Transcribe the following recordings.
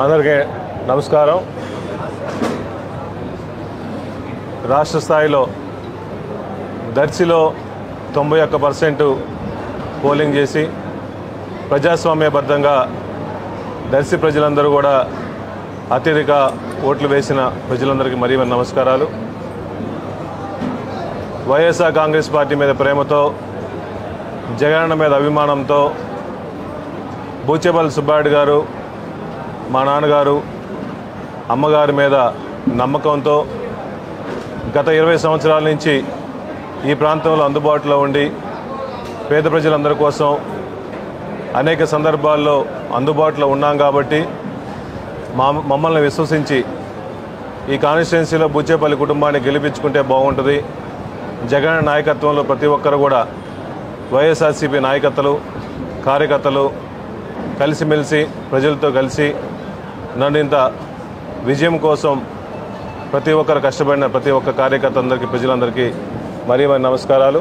అందరికీ నమస్కారం. రాష్ట్ర స్థాయిలో దర్శిలో 91% పోలింగ్ చేసి ప్రజాస్వామ్యబద్ధంగా దర్శి ప్రజలందరూ కూడా అత్యధిక ఓట్లు వేసిన ప్రజలందరికీ మరీ నమస్కారాలు. వైఎస్ఆర్ కాంగ్రెస్ పార్టీ మీద ప్రేమతో, జగనన్న మీద అభిమానంతో బూచేపల్లి సుబ్బారెడ్డి గారు, మా నాన్నగారు, అమ్మగారి మీద నమ్మకంతో గత 20 సంవత్సరాల నుంచి ఈ ప్రాంతంలో అందుబాటులో ఉండి పేద ప్రజలందరి కోసం అనేక సందర్భాల్లో అందుబాటులో ఉన్నాం కాబట్టి మమ్మల్ని విశ్వసించి ఈ కాన్స్టిట్యున్సీలో బూచేపల్లి కుటుంబాన్ని గెలిపించుకుంటే బాగుంటుంది, జగన్ నాయకత్వంలో ప్రతి ఒక్కరు కూడా వైఎస్ఆర్సీపీ నాయకత్వాలు, కార్యకర్తలు కలిసిమెలిసి ప్రజలతో కలిసి నన్ను ఇంత విజయం కోసం ప్రతి ఒక్కరు కష్టపడిన ప్రతి ఒక్క కార్యకర్త అందరికీ, ప్రజలందరికీ మరీ నమస్కారాలు.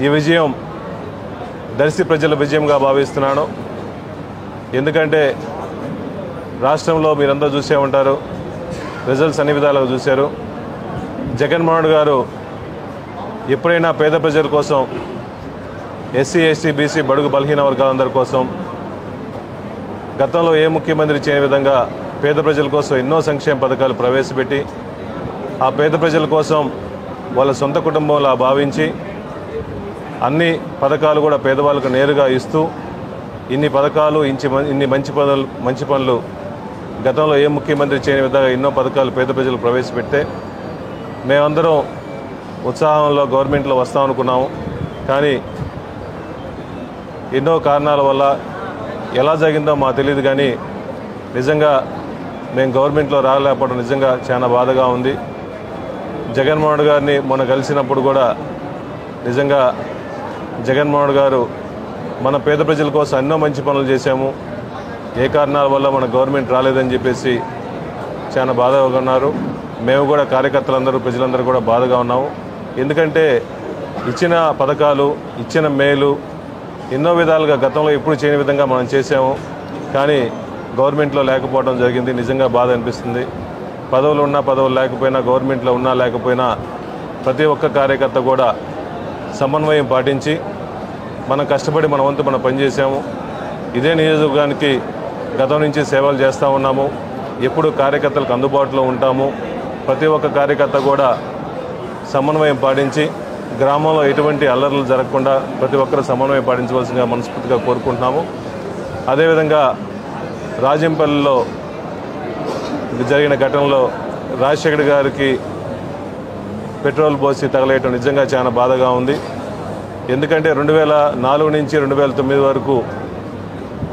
ఈ విజయం దర్శి ప్రజల విజయంగా భావిస్తున్నాను. ఎందుకంటే రాష్ట్రంలో మీరందరూ చూసే ఉంటారు, రిజల్ట్స్ అన్ని విధాలుగా చూశారు. జగన్మోహన్ గారు ఎప్పుడైనా పేద ప్రజల కోసం, ఎస్సీ, ఎస్టీ, బీసీ, బడుగు బలహీన వర్గాలందరి కోసం గతంలో ఏ ముఖ్యమంత్రి చేయని విధంగా పేద ప్రజల కోసం ఎన్నో సంక్షేమ పథకాలు ప్రవేశపెట్టి ఆ పేద ప్రజల కోసం వాళ్ళ సొంత కుటుంబంలా భావించి అన్ని పథకాలు కూడా పేదవాళ్ళకు నేరుగా ఇస్తూ ఇన్ని పథకాలు, ఇన్ని మంచి పనులు గతంలో ఏ ముఖ్యమంత్రి చేయని విధంగా ఎన్నో పథకాలు పేద ప్రజలకు ప్రవేశపెడితే మేమందరం ఉత్సాహంలో గవర్నమెంట్లో వస్తామనుకున్నాము. కానీ ఎన్నో కారణాల వల్ల ఎలా జరిగిందో మాకు తెలియదు. కానీ నిజంగా మేము గవర్నమెంట్లో రాలేకపోవడం నిజంగా చాలా బాధగా ఉంది. జగన్మోహన్ గారిని మొన్న కలిసినప్పుడు కూడా నిజంగా జగన్మోహన్ గారు మన పేద ప్రజల కోసం ఎన్నో మంచి పనులు చేశాము, ఏ కారణాల వల్ల మన గవర్నమెంట్ రాలేదని చెప్పేసి చాలా బాధగా ఉన్నారు. మేము కూడా కార్యకర్తలందరూ, ప్రజలందరూ కూడా బాధగా ఉన్నాము. ఎందుకంటే ఇచ్చిన పథకాలు, ఇచ్చిన మేలు ఎన్నో విధాలుగా గతంలో ఎప్పుడు చేయని విధంగా మనం చేసాము. కానీ గవర్నమెంట్లో లేకపోవడం జరిగింది. నిజంగా బాధ అనిపిస్తుంది. పదవులు ఉన్నా, పదవులు లేకపోయినా, గవర్నమెంట్లో ఉన్నా లేకపోయినా ప్రతి ఒక్క కార్యకర్త కూడా సమన్వయం పాటించి మనం కష్టపడి మన వంతు మనం పనిచేసాము. ఇదే నియోజకవర్గానికి గతం నుంచి సేవలు చేస్తూ ఉన్నాము. ఎప్పుడు కార్యకర్తలకు అందుబాటులో ఉంటాము. ప్రతి ఒక్క కార్యకర్త కూడా సమన్వయం పాటించి గ్రామంలో ఎటువంటి అల్లర్లు జరగకుండా ప్రతి ఒక్కరు సమన్వయం పాటించవలసిందిగా మనస్ఫూర్తిగా కోరుకుంటున్నాము. అదేవిధంగా రాజంపల్లిలో జరిగిన ఘటనలో రాజశేఖర్ గారికి పెట్రోల్ పోసి తగలేయటం నిజంగా చాలా బాధగా ఉంది. ఎందుకంటే 2004 నుంచి 2009 వరకు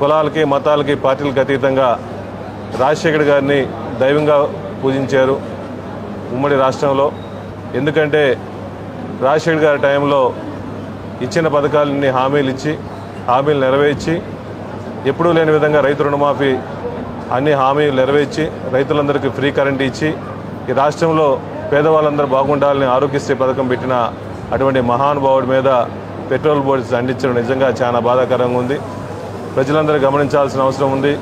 కులాలకి, మతాలకి, పార్టీలకు అతీతంగా రాజశేఖర్ గారిని దైవంగా పూజించారు ఉమ్మడి రాష్ట్రంలో. ఎందుకంటే రాజశేఖర్ గారి టైంలో ఇచ్చిన పథకాలన్నీ హామీలు నెరవేర్చి ఎప్పుడూ లేని విధంగా రైతు రుణమాఫీ అన్ని హామీలు నెరవేర్చి రైతులందరికీ ఫ్రీ కరెంట్ ఇచ్చి ఈ రాష్ట్రంలో పేదవాళ్ళందరూ బాగుండాలని ఆరోగ్యశ్రీ పథకం పెట్టిన అటువంటి మహానుభావుడి మీద పెట్రోల్ బోర్డు అందించడం నిజంగా చాలా బాధాకరంగా ఉంది. ప్రజలందరూ గమనించాల్సిన అవసరం ఉంది.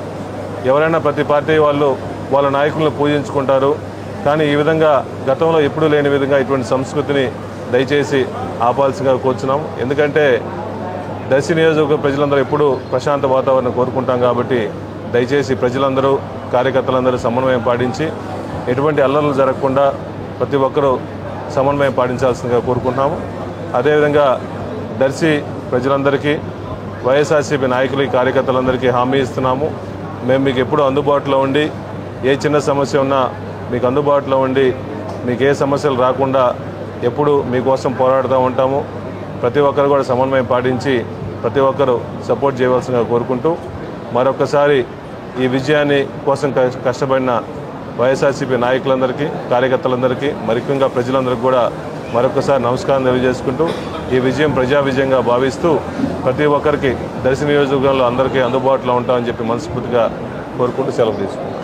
ఎవరైనా ప్రతి పార్టీ వాళ్ళు వాళ్ళ నాయకులను పూజించుకుంటారు. కానీ ఈ విధంగా గతంలో ఎప్పుడూ లేని విధంగా ఇటువంటి సంస్కృతిని దయచేసి ఆపాల్సిందిగా కోరుచున్నాం. ఎందుకంటే దర్శి నియోజకవర్గ ప్రజలందరూ ఎప్పుడూ ప్రశాంత వాతావరణం కోరుకుంటాం కాబట్టి దయచేసి ప్రజలందరూ, కార్యకర్తలందరూ సమన్వయం పాటించి ఎటువంటి అల్లర్లు జరగకుండా ప్రతి ఒక్కరూ సమన్వయం పాటించాల్సిందిగా కోరుకుంటున్నాము. అదేవిధంగా దర్శి ప్రజలందరికీ, వైఎస్ఆర్సీపీ నాయకులకి, కార్యకర్తలందరికీ హామీ ఇస్తున్నాము. మేము మీకు ఎప్పుడూ అందుబాటులో ఉండి ఏ చిన్న సమస్య ఉన్నా మీకు అందుబాటులో ఉండి మీకు ఏ సమస్యలు రాకుండా ఎప్పుడు మీకోసం పోరాడుతూ ఉంటాము. ప్రతి ఒక్కరు కూడా సమన్వయం పాటించి ప్రతి ఒక్కరూ సపోర్ట్ చేయవలసిందిగా కోరుకుంటూ మరొకసారి ఈ విజయాన్ని కోసం కష్టపడిన వైఎస్ఆర్సీపీ నాయకులందరికీ, కార్యకర్తలందరికీ, ముఖ్యంగా ప్రజలందరికీ కూడా మరొకసారి నమస్కారం తెలియజేసుకుంటూ ఈ విజయం ప్రజా విజయంగా భావిస్తూ ప్రతి ఒక్కరికి దర్శి నియోజకవర్గంలో అందరికీ అందుబాటులో ఉంటామని చెప్పి మనస్ఫూర్తిగా కోరుకుంటూ సెలవు తీసుకుంటాం.